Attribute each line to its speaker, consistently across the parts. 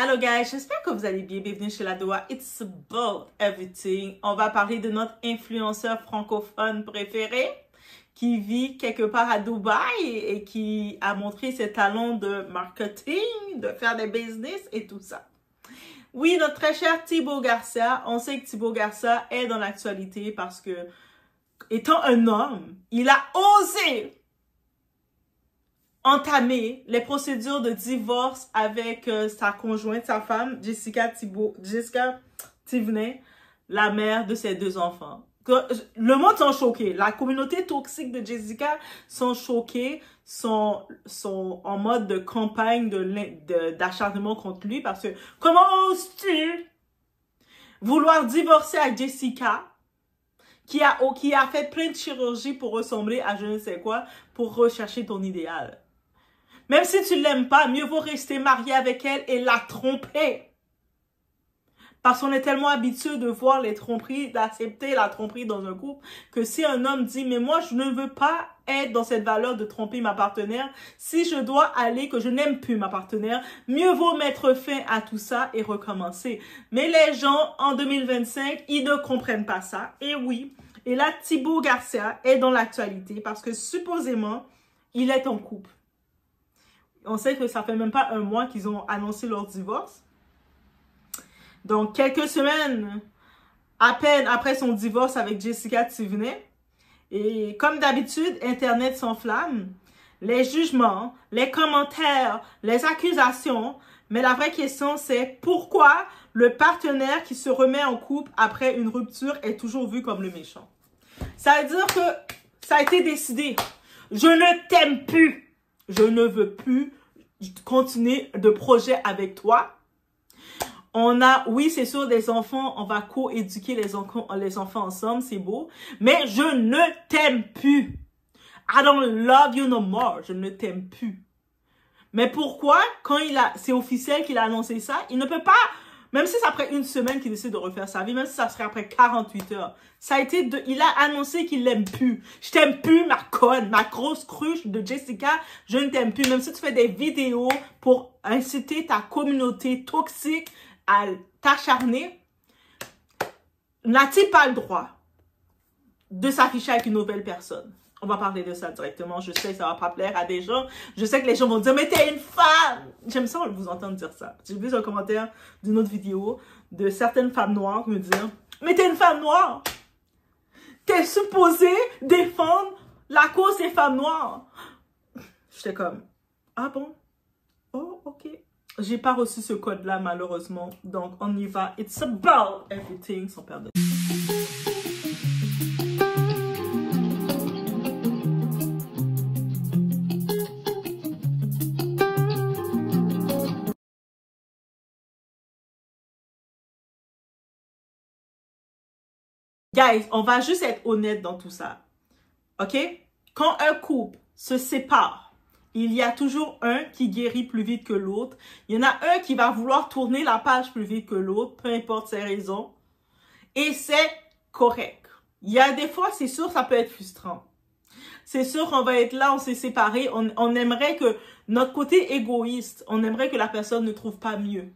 Speaker 1: Hello guys, j'espère que vous allez bien. Bienvenue chez Ladoa. It's about everything. On va parler de notre influenceur francophone préféré qui vit quelque part à Dubaï et qui a montré ses talents de marketing, de faire des business et tout ça. Oui, notre très cher Thibaut Garcia. On sait que Thibaut Garcia est dans l'actualité parce que, étant un homme, il a osé entamer les procédures de divorce avec sa conjointe, sa femme, Jessica Thivenay, la mère de ses deux enfants. Le monde sont choqués. La communauté toxique de Jessica sont choqués, sont en mode de campagne d'acharnement contre lui parce que comment oses-tu vouloir divorcer avec Jessica qui a fait plein de chirurgie pour ressembler à je ne sais quoi pour rechercher ton idéal. Même si tu l'aimes pas, mieux vaut rester marié avec elle et la tromper. Parce qu'on est tellement habitué de voir les tromperies, d'accepter la tromperie dans un couple, que si un homme dit, mais moi, je ne veux pas être dans cette valeur de tromper ma partenaire, si je dois aller, que je n'aime plus ma partenaire, mieux vaut mettre fin à tout ça et recommencer. Mais les gens, en 2025, ils ne comprennent pas ça. Et oui, et là, Thibaut Garcia est dans l'actualité parce que supposément, il est en couple. On sait que ça fait même pas un mois qu'ils ont annoncé leur divorce. Donc, quelques semaines à peine après son divorce avec Jessica Thivenay. Et comme d'habitude, Internet s'enflamme. Les jugements, les commentaires, les accusations. Mais la vraie question, c'est pourquoi le partenaire qui se remet en couple après une rupture est toujours vu comme le méchant. Ça veut dire que ça a été décidé. Je ne t'aime plus. Je ne veux plus continuer de projet avec toi. On a, oui, c'est sûr, des enfants, on va co-éduquer les enfants ensemble, c'est beau. Mais je ne t'aime plus. I don't love you no more. Je ne t'aime plus. Mais pourquoi, quand c'est officiel qu'il a annoncé ça, il ne peut pas, même si c'est après une semaine qu'il décide de refaire sa vie, même si ça serait après 48 heures, il a annoncé qu'il l'aime plus. Je t'aime plus, ma conne, ma grosse cruche de Jessica, je ne t'aime plus. Même si tu fais des vidéos pour inciter ta communauté toxique à t'acharner, n'a-t-il pas le droit de s'afficher avec une nouvelle personne? On va parler de ça directement. Je sais que ça va pas plaire à des gens. Je sais que les gens vont dire, mais t'es une femme! J'aime ça vous entendre dire ça. J'ai vu un commentaire d'une autre vidéo de certaines femmes noires me dire, mais t'es une femme noire! T'es supposée défendre la cause des femmes noires! J'étais comme, ah bon? Oh, ok. J'ai pas reçu ce code-là, malheureusement. Donc, on y va. It's about everything, sans perdre de temps. Guys, on va juste être honnête dans tout ça. OK? Quand un couple se sépare, il y a toujours un qui guérit plus vite que l'autre. Il y en a un qui va vouloir tourner la page plus vite que l'autre, peu importe ses raisons. Et c'est correct. Il y a des fois, c'est sûr, ça peut être frustrant. C'est sûr qu'on va être là, on s'est séparés. On aimerait que notre côté égoïste, on aimerait que la personne ne trouve pas mieux.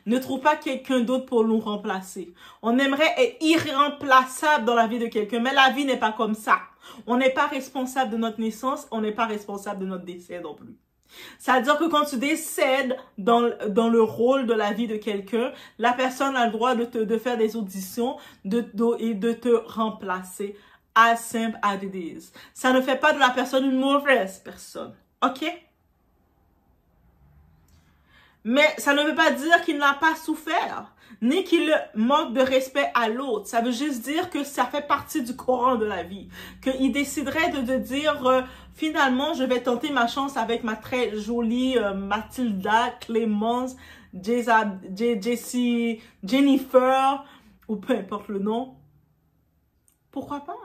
Speaker 1: Ne trouve pas quelqu'un d'autre pour nous remplacer. On aimerait être irremplaçable dans la vie de quelqu'un, mais la vie n'est pas comme ça. On n'est pas responsable de notre naissance, on n'est pas responsable de notre décès non plus. C'est-à-dire que quand tu décèdes dans le rôle de la vie de quelqu'un, la personne a le droit de faire des auditions et de te remplacer. As simple as it is. Ça ne fait pas de la personne une mauvaise personne. OK? Mais ça ne veut pas dire qu'il n'a pas souffert, ni qu'il manque de respect à l'autre. Ça veut juste dire que ça fait partie du courant de la vie. Qu'il déciderait de dire, finalement, je vais tenter ma chance avec ma très jolie Mathilda, Clémence, Jessie, Jennifer, ou peu importe le nom. Pourquoi pas?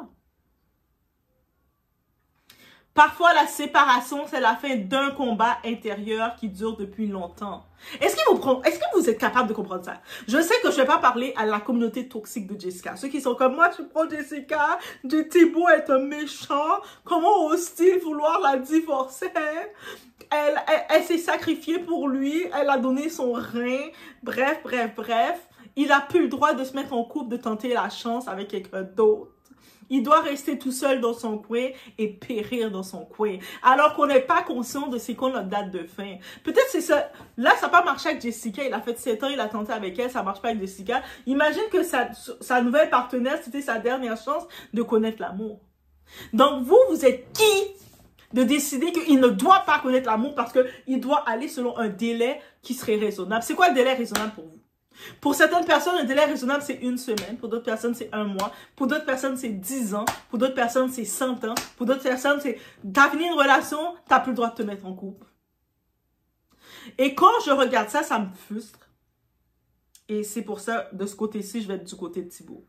Speaker 1: Parfois, la séparation, c'est la fin d'un combat intérieur qui dure depuis longtemps. Est-ce que vous êtes capable de comprendre ça? Je sais que je vais pas parler à la communauté toxique de Jessica. Ceux qui sont comme moi, je prends Jessica, Thibaut est un méchant. Comment ose-t-il vouloir la divorcer? Elle s'est sacrifiée pour lui. Elle a donné son rein. Bref. Il a plus le droit de se mettre en couple, de tenter la chance avec quelqu'un d'autre. Il doit rester tout seul dans son coin et périr dans son coin. Alors qu'on n'est pas conscient de c'est quoi notre date de fin. Peut-être c'est ça. Là, ça n'a pas marché avec Jessica. Il a fait 7 ans, il a tenté avec elle, ça marche pas avec Jessica. Imagine que sa nouvelle partenaire, c'était sa dernière chance de connaître l'amour. Donc, vous êtes qui de décider qu'il ne doit pas connaître l'amour parce qu'il doit aller selon un délai qui serait raisonnable? C'est quoi le délai raisonnable pour vous? Pour certaines personnes, un délai raisonnable, c'est 1 semaine. Pour d'autres personnes, c'est 1 mois. Pour d'autres personnes, c'est 10 ans. Pour d'autres personnes, c'est 100 ans. Pour d'autres personnes, c'est t'as fini une relation, t'as plus le droit de te mettre en couple. Et quand je regarde ça, ça me frustre. Et c'est pour ça, de ce côté-ci, je vais être du côté de Thibaut.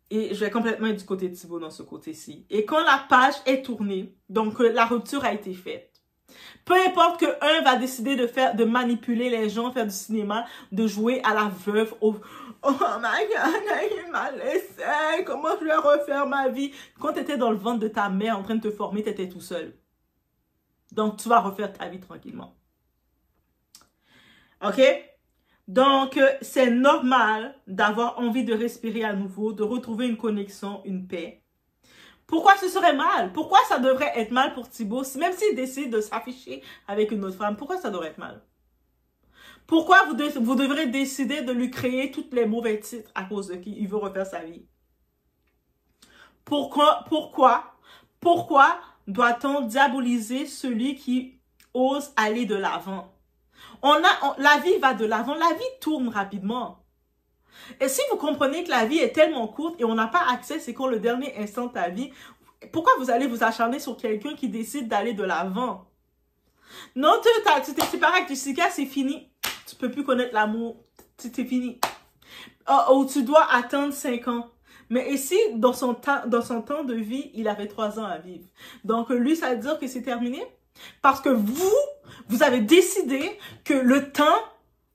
Speaker 1: Et je vais complètement être du côté de Thibaut dans ce côté-ci. Et quand la page est tournée, donc la rupture a été faite, peu importe que un va décider de manipuler les gens, faire du cinéma, de jouer à la veuve, oh my God, il m'a laissé, comment je vais refaire ma vie? Quand tu étais dans le ventre de ta mère en train de te former, tu étais tout seul. Donc, tu vas refaire ta vie tranquillement. OK? Donc, c'est normal d'avoir envie de respirer à nouveau, de retrouver une connexion, une paix. Pourquoi ce serait mal? Pourquoi ça devrait être mal pour Thibaut? Même s'il décide de s'afficher avec une autre femme, pourquoi ça devrait être mal? Pourquoi vous devrez décider de lui créer tous les mauvais titres à cause de qui il veut refaire sa vie? Pourquoi doit-on diaboliser celui qui ose aller de l'avant? La vie va de l'avant, la vie tourne rapidement. Et si vous comprenez que la vie est tellement courte et on n'a pas accès, c'est quand le dernier instant de ta vie, pourquoi vous allez vous acharner sur quelqu'un qui décide d'aller de l'avant? Non, tu t'es séparé avec Jessica, c'est fini. Tu peux plus connaître l'amour. C'est fini. Oh, tu dois attendre 5 ans. Mais ici, dans son temps de vie, il avait 3 ans à vivre. Donc, lui, ça veut dire que c'est terminé? Parce que vous avez décidé que le temps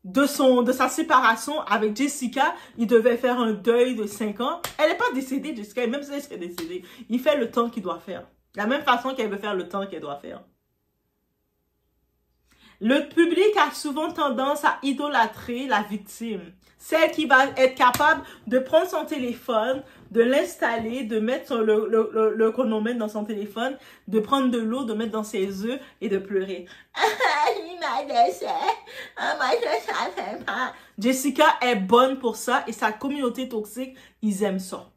Speaker 1: de sa séparation avec Jessica, il devait faire un deuil de 5 ans. Elle n'est pas décédée, Jessica, même si elle serait décédée. Il fait le temps qu'il doit faire. De la même façon qu'elle veut faire le temps qu'elle doit faire. Le public a souvent tendance à idolâtrer la victime. Celle qui va être capable de prendre son téléphone, de l'installer, de mettre le chronomètre dans son téléphone, de prendre de l'eau, de mettre dans ses œufs et de pleurer. Il m'a laissé. Moi, je savais pas. Jessica est bonne pour ça et sa communauté toxique, ils aiment ça.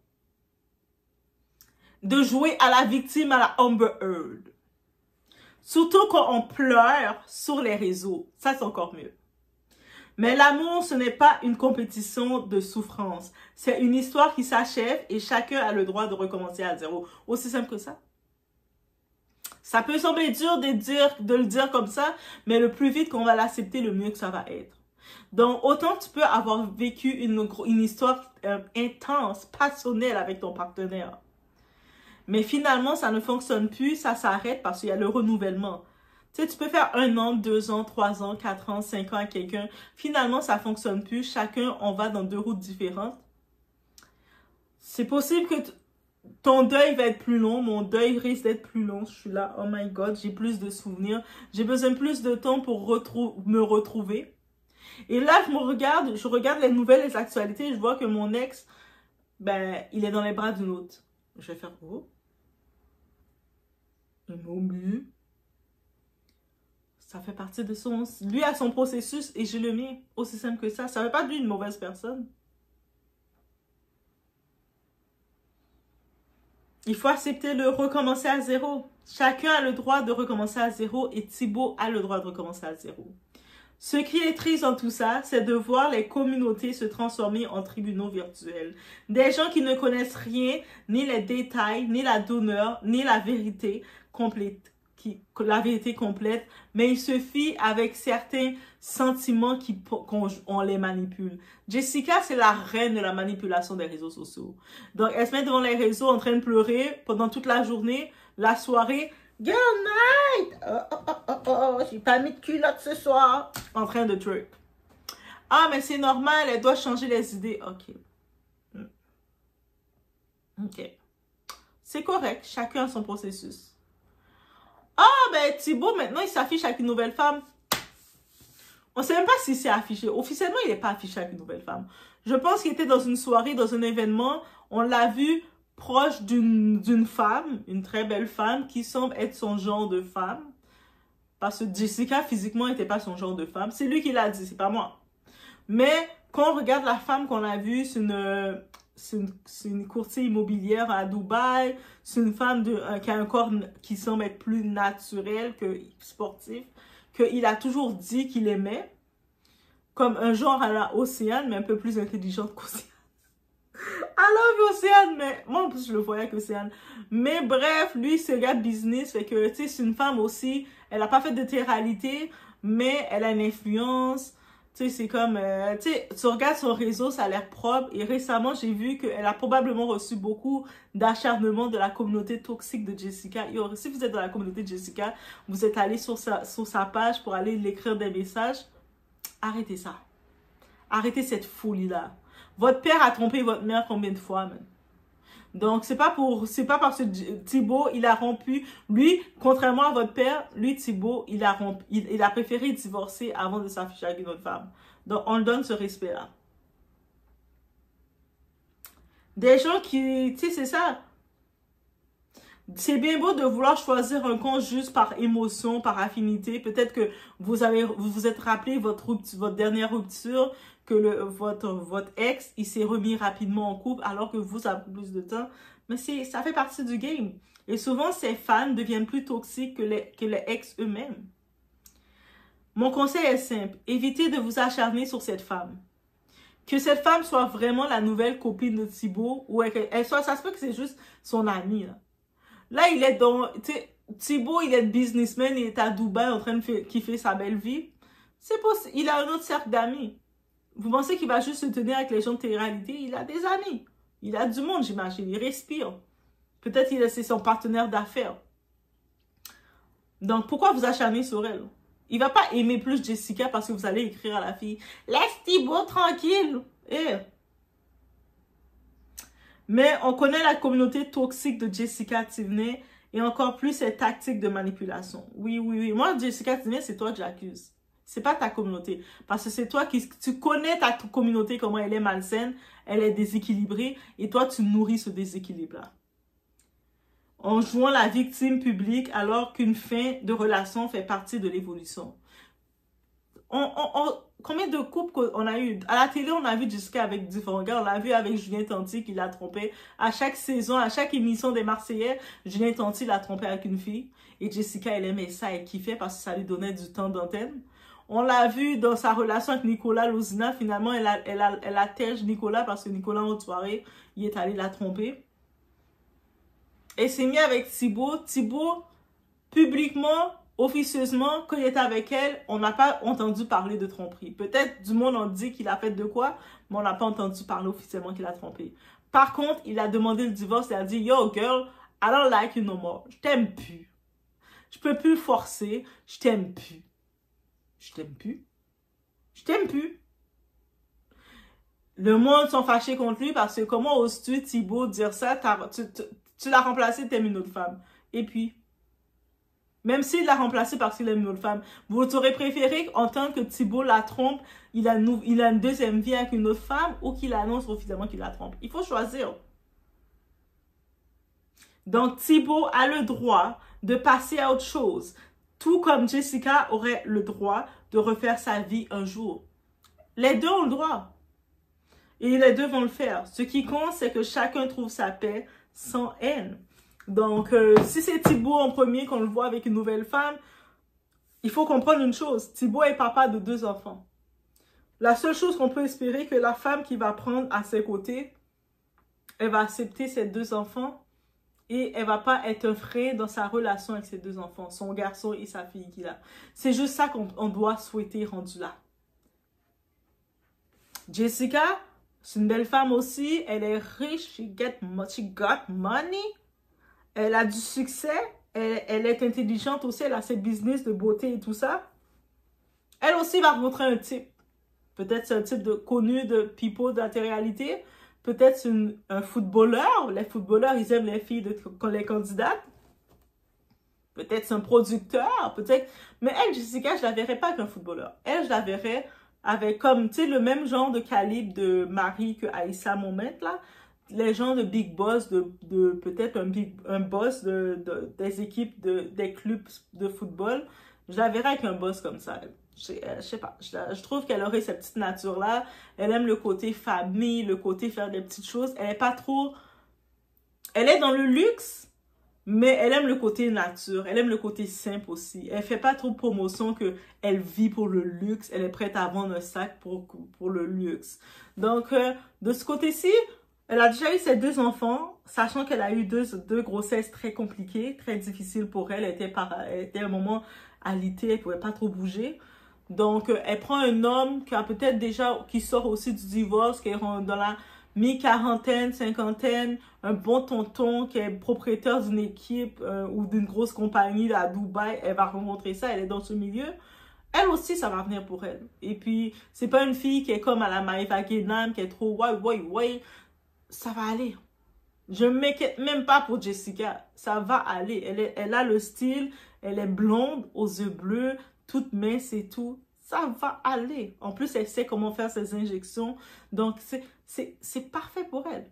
Speaker 1: De jouer à la victime à la Amber Heard. Surtout quand on pleure sur les réseaux. Ça, c'est encore mieux. Mais l'amour, ce n'est pas une compétition de souffrance. C'est une histoire qui s'achève et chacun a le droit de recommencer à zéro. Aussi simple que ça. Ça peut sembler dur de le dire comme ça, mais le plus vite qu'on va l'accepter, le mieux que ça va être. Donc, autant tu peux avoir vécu une histoire intense, passionnelle avec ton partenaire. Mais finalement, ça ne fonctionne plus, ça s'arrête parce qu'il y a le renouvellement. Tu sais, tu peux faire 1 an, 2 ans, 3 ans, 4 ans, 5 ans à quelqu'un. Finalement, ça ne fonctionne plus. Chacun, on va dans 2 routes différentes. C'est possible que ton deuil va être plus long. Mon deuil risque d'être plus long. Je suis là, oh my God, j'ai plus de souvenirs. J'ai besoin de plus de temps pour me retrouver. Et là, je regarde les nouvelles, les actualités. Je vois que mon ex, ben, il est dans les bras d'une autre. Je vais faire, oh. Il m'a oublié. Ça fait partie de lui a son processus et je le mets aussi simple que ça. Ça ne veut pas dire une mauvaise personne. Il faut accepter de recommencer à zéro. Chacun a le droit de recommencer à zéro et Thibaut a le droit de recommencer à zéro. Ce qui est triste dans tout ça, c'est de voir les communautés se transformer en tribunaux virtuels. Des gens qui ne connaissent rien, ni les détails, ni la donneur, ni la vérité complète, la vérité complète, mais il se fie avec certains sentiments qu'on les manipule. Jessica, c'est la reine de la manipulation des réseaux sociaux. Donc, elle se met devant les réseaux en train de pleurer pendant toute la journée, la soirée. Girl night! J'ai pas mis de culotte ce soir. En train de twerk. Ah, mais c'est normal, elle doit changer les idées. OK. OK. C'est correct, chacun a son processus. Ah, ben Thibaut, maintenant, il s'affiche avec une nouvelle femme. On ne sait même pas si c'est affiché. Officiellement, il n'est pas affiché avec une nouvelle femme. Je pense qu'il était dans une soirée, dans un événement. On l'a vu proche d'une femme, une très belle femme, qui semble être son genre de femme. Parce que Jessica, physiquement, n'était pas son genre de femme. C'est lui qui l'a dit, c'est pas moi. Mais quand on regarde la femme qu'on a vue, c'est une courtier immobilière à Dubaï. C'est une femme qui a un corps qui semble être plus naturel que sportif. Qu'il a toujours dit qu'il aimait. Comme un genre à la Océane, mais un peu plus intelligente qu'Océane. I love Océane, mais moi en plus je le voyais avec Océane. Mais bref, lui c'est un gars de business, fait que tu sais, c'est une femme aussi. Elle n'a pas fait de télé-réalité, mais elle a une influence. Tu sais, c'est comme, tu sais, tu regardes son réseau, ça a l'air propre. Et récemment, j'ai vu qu'elle a probablement reçu beaucoup d'acharnement de la communauté toxique de Jessica. Et si vous êtes dans la communauté de Jessica, vous êtes allé sur sa page pour aller l'écrire des messages. Arrêtez ça. Arrêtez cette folie-là. Votre père a trompé votre mère combien de fois, man? Donc, c'est pas parce que Thibaut, il a rompu. Lui, contrairement à votre père, lui, Thibaut, il a préféré divorcer avant de s'afficher avec une autre femme. Donc, on le donne ce respect-là. Des gens qui, tu sais, c'est ça. C'est bien beau de vouloir choisir un camp juste par émotion, par affinité. Peut-être que vous vous êtes rappelé votre dernière rupture, que votre ex, il s'est remis rapidement en couple alors que vous avez plus de temps. Mais ça fait partie du game. Et souvent, ces fans deviennent plus toxiques que les ex eux-mêmes. Mon conseil est simple. Évitez de vous acharner sur cette femme. Que cette femme soit vraiment la nouvelle copine de Thibaut ou elle soit, ça se peut que c'est juste son amie, là. Là, il est dans... Thibaut, il est businessman, il est à Dubaï en train de kiffer sa belle vie. C'est possible. Il a un autre cercle d'amis. Vous pensez qu'il va juste se tenir avec les gens de télé-réalité? Il a des amis. Il a du monde, j'imagine. Il respire. Peut-être que c'est son partenaire d'affaires. Donc, pourquoi vous acharner sur elle? Il va pas aimer plus Jessica parce que vous allez écrire à la fille. Laisse Thibaut tranquille. Mais on connaît la communauté toxique de Jessica Tivenay et encore plus ses tactiques de manipulation. Oui. Moi, Jessica Tivenay, c'est toi que j'accuse. C'est pas ta communauté. Parce que c'est toi tu connais ta communauté, comment elle est malsaine, elle est déséquilibrée et toi, tu nourris ce déséquilibre-là. En jouant la victime publique alors qu'une fin de relation fait partie de l'évolution. Combien de couples on a eu? À la télé, on a vu Jessica avec différents gars. On l'a vu avec Julien Tanti qui l'a trompé. À chaque saison, à chaque émission des Marseillais, Julien Tanti l'a trompé avec une fille. Et Jessica, elle aimait ça, elle kiffait parce que ça lui donnait du temps d'antenne. On l'a vu dans sa relation avec Nicolas Lozina. Finalement, elle a tège Nicolas parce que Nicolas, en soirée, il est allé la tromper. Et s'est mis avec Thibaut. Thibaut, publiquement, officieusement, quand il était avec elle, on n'a pas entendu parler de tromperie. Peut-être du monde on dit qu'il a fait de quoi, mais on n'a pas entendu parler officiellement qu'il a trompé. Par contre, il a demandé le divorce et a dit « Yo, girl, I don't like you no more. Je t'aime plus. Je peux plus forcer. Je t'aime plus. Je t'aime plus. Je t'aime plus. » Le monde sont fâchés contre lui parce que comment oses-tu, Thibaut, dire ça? Tu l'as remplacé, t'aimes une autre femme. Et puis, même s'il l'a remplacé parce qu'il aime une autre femme, vous aurez préféré en tant que Thibaut la trompe, il a une deuxième vie avec une autre femme ou qu'il annonce officiellement qu'il la trompe. Il faut choisir. Donc, Thibaut a le droit de passer à autre chose. Tout comme Jessica aurait le droit de refaire sa vie un jour. Les deux ont le droit. Et les deux vont le faire. Ce qui compte, c'est que chacun trouve sa paix sans haine. Donc, si c'est Thibaut en premier qu'on le voit avec une nouvelle femme, il faut comprendre une chose. Thibaut est papa de 2 enfants. La seule chose qu'on peut espérer, que la femme qui va prendre à ses côtés, elle va accepter ses 2 enfants et elle va pas être un frein dans sa relation avec ses deux enfants, son garçon et sa fille qu'il a. C'est juste ça qu'on doit souhaiter rendu là. Jessica, c'est une belle femme aussi. Elle est riche. She got money. Elle a du succès. Elle est intelligente aussi. Elle a ses business de beauté et tout ça. Elle aussi va rencontrer un type. Peut-être c'est un type connu de people de la télé-réalité. Peut-être c'est un footballeur. Les footballeurs, ils aiment les filles les candidates. Peut-être c'est un producteur. Peut-être. Mais elle, Jessica, je la verrais pas qu'un footballeur. Elle, je la verrais avec comme, tu sais, le même genre de calibre de mari que Aïssa Moment, là. Les gens de big boss, peut-être un boss des équipes, des clubs de football. Je la verrais avec un boss comme ça. Je sais pas. Je trouve qu'elle aurait cette petite nature-là. Elle aime le côté famille, le côté faire des petites choses. Elle est pas trop... Elle est dans le luxe, mais elle aime le côté nature. Elle aime le côté simple aussi. Elle fait pas trop de promotion qu'elle vit pour le luxe. Elle est prête à vendre un sac pour le luxe. Donc, de ce côté-ci, elle a déjà eu ses deux enfants, sachant qu'elle a eu deux grossesses très compliquées, très difficiles pour elle. Elle était à un moment alitée, elle pouvait pas trop bouger. Donc, elle prend un homme qui sort aussi du divorce, qui est dans la mi-quarantaine, cinquantaine, un bon tonton qui est propriétaire d'une équipe ou d'une grosse compagnie à Dubaï. Elle va rencontrer ça, elle est dans ce milieu. Elle aussi, ça va venir pour elle. Et puis, c'est pas une fille qui est comme à la Maïva Guénam, qui est trop ouais. Ça va aller. Je ne m'inquiète même pas pour Jessica. Ça va aller. Elle a le style, elle est blonde, aux yeux bleus, toute mince et tout. Ça va aller. En plus, elle sait comment faire ses injections. Donc, c'est parfait pour elle.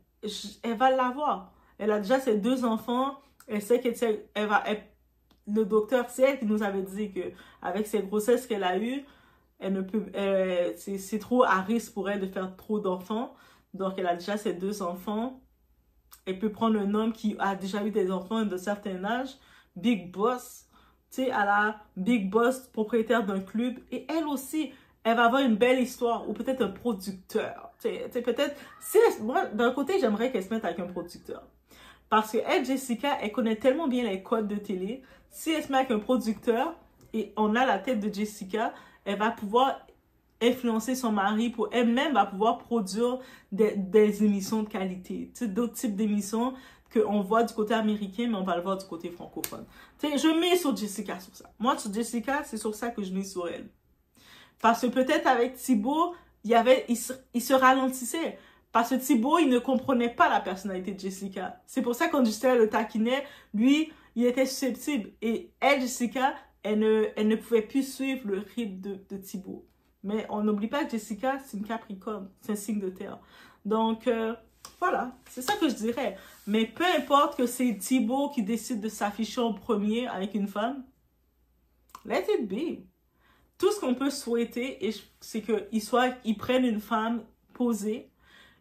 Speaker 1: Elle va l'avoir. Elle a déjà ses deux enfants. Elle sait le docteur, c'est elle qui nous avait dit que avec ses grossesses qu'elle a eues, c'est trop à risque pour elle de faire trop d'enfants. Donc, elle a déjà ses deux enfants. Elle peut prendre un homme qui a déjà eu des enfants de certain âge. Big boss. Tu sais, elle a big boss, propriétaire d'un club. Et elle aussi, elle va avoir une belle histoire. Ou peut-être un producteur. Tu sais, peut-être... Moi, d'un côté, j'aimerais qu'elle se mette avec un producteur. Parce que elle, Jessica, elle connaît tellement bien les codes de télé. Si elle se met avec un producteur, et on a la tête de Jessica, elle va pouvoir influencer son mari pour elle-même va pouvoir produire des émissions de qualité. Tu sais, d'autres types d'émissions qu'on voit du côté américain, mais on va le voir du côté francophone. Tu sais, je mets sur Jessica sur ça. Moi, sur Jessica, c'est sur ça que je mets sur elle. Parce que peut-être avec Thibaut, il se ralentissait. Parce que Thibaut, il ne comprenait pas la personnalité de Jessica. C'est pour ça que quand Justin le taquinait, lui, il était susceptible. Et elle, Jessica, elle ne pouvait plus suivre le rythme de Thibaut. Mais on n'oublie pas que Jessica, c'est une Capricorne. C'est un signe de terre. Donc, voilà. C'est ça que je dirais. Mais peu importe que c'est Thibaut qui décide de s'afficher en premier avec une femme, let it be. Tout ce qu'on peut souhaiter, c'est qu'ils prennent une femme posée.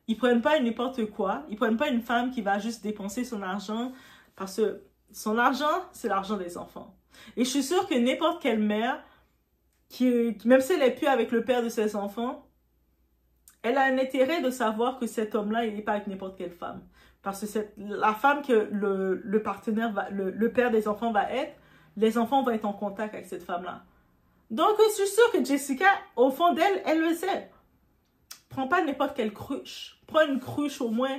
Speaker 1: Ils prennent pas n'importe quoi. Ils prennent pas une femme qui va juste dépenser son argent. Parce que son argent, c'est l'argent des enfants. Et je suis sûre que n'importe quelle mère même si elle n'est plus avec le père de ses enfants, elle a un intérêt de savoir que cet homme-là, il n'est pas avec n'importe quelle femme. Parce que c'est la femme que le partenaire, le père des enfants va être, les enfants vont être en contact avec cette femme-là. Donc, je suis sûre que Jessica, au fond d'elle, elle le sait. Prends pas n'importe quelle cruche. Prends une cruche au moins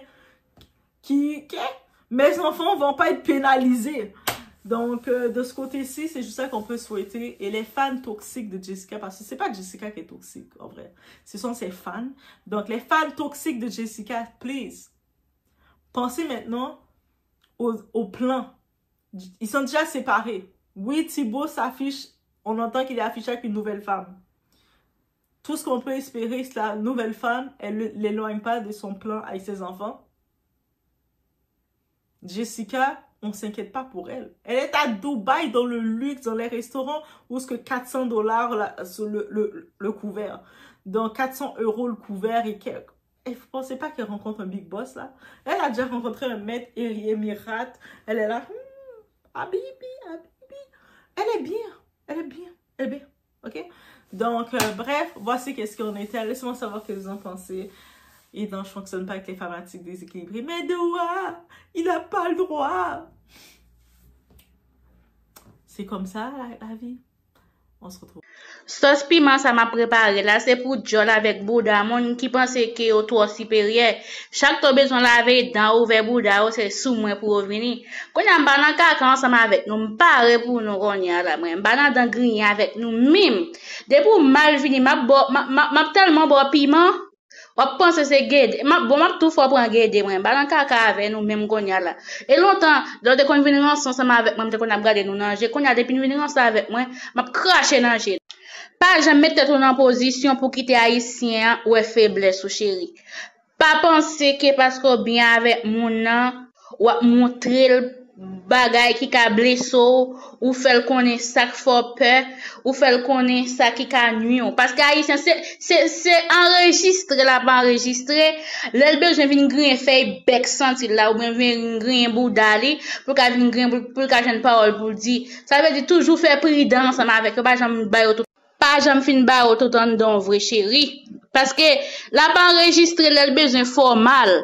Speaker 1: mes enfants vont pas être pénalisés. Donc, de ce côté-ci, c'est juste ça qu'on peut souhaiter. Et les fans toxiques de Jessica, parce que c'est pas Jessica qui est toxique, en vrai. Ce sont ses fans. Donc, les fans toxiques de Jessica, please, pensez maintenant au plan. Ils sont déjà séparés. Oui, Thibaut s'affiche, on entend qu'il est affiché avec une nouvelle femme. Tout ce qu'on peut espérer, c'est que la nouvelle femme, elle ne l'éloigne pas de son plan avec ses enfants. Jessica, on ne s'inquiète pas pour elle. Elle est à Dubaï, dans le luxe, dans les restaurants, où c'est que 400 $ sur le couvert. Donc, 400 € le couvert et quelques. Et vous ne pensez pas qu'elle rencontre un big boss, là? Elle a déjà rencontré un maître émirat. Elle est là, Habibi. Elle est bien. Elle est bien. OK? Donc, bref, voici qu'est-ce qu'on était. Laissez-moi savoir ce que vous en pensez. Et donc, je ne fonctionne pas avec les fanatiques déséquilibrés. Mais Doua, il n'a pas le droit. C'est comme ça, la vie. On se retrouve.
Speaker 2: Sauce piment, ça m'a préparé. Là, c'est pour Jol avec Bouddha. Mon qui pense que est au toit supérieur. Chaque temps besoin laver dans ouvert Bouddha, c'est sous moi pour revenir. Quand on a un caca ensemble avec nous, m'pare pour nous rogner là, moi. M'bana dans grigny avec nous, même. Depuis mal fini, m'a tellement bon piment. On pense que c'est guide. M'a tout fois pour guide, moi. M'bana caca avec nous, même gonya là. Et longtemps, dans des convenances ensemble avec moi, qu'on a regardé nous nager. Quand on a des convenances avec moi, m'a craché nager. Pas jamais mettre en position pour quitter haïtien ou faiblesse ou chéri. Pas penser que parce qu'on bien avec mon nan ou montrer le bagay qui ka blessé ou faire connaître ça qui fait peur ou faire connaître ça qui ka nuit parce que haïtien c'est enregistré là pas enregistré le besoin vinn grain fait bec senti là ou bien vinn grain boudali pour ka vinn grain pour ka jeune parole pour dire ça veut dire toujours faire prudence ensemble avec pas jamais bail pas jamais fin ba tout en don vrai chéri parce que là pas enregistré le besoin formal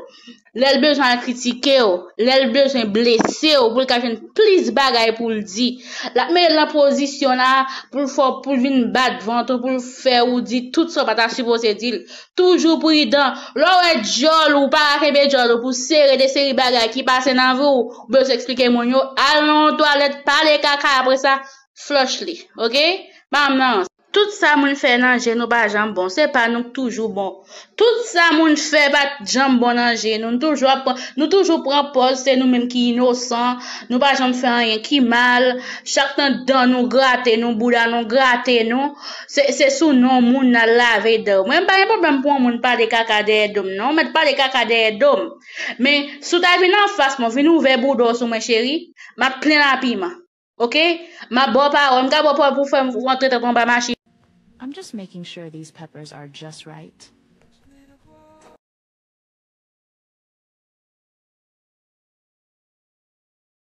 Speaker 2: le besoin critiquer le besoin blesser pour qu'a une plus bagay pour le dire la mais la position là pour venir battre ventre pour faire ou dire tout ça pas ta supposé dire toujours prudent là jol ou pas kebe jol pour serrer des séries bagay qui passe dans vous besoin expliquer mon yo allons toilette parler caca après ça flush li OK maman tout ça moun fait nan nous pas jambe bon c'est pas nous toujours bon tout ça moun fait pas jambe bon nan nous toujours prend pause c'est nous même qui innocent nous pas jambe faire rien qui mal chaque temps dans nous gratter nous bouda nous gratter nous c'est sous non moun na laver d'eau même pas un problème pour moun pas de caca de dom non mais pas de caca de dom mais sous ta vinn en face mon vinn ouvert boudo sur mon chéri m'a plein la piment OK ma bon parole m'ka bon pour faire rentrer dans ton machine.
Speaker 3: I'm just making sure these peppers are just right.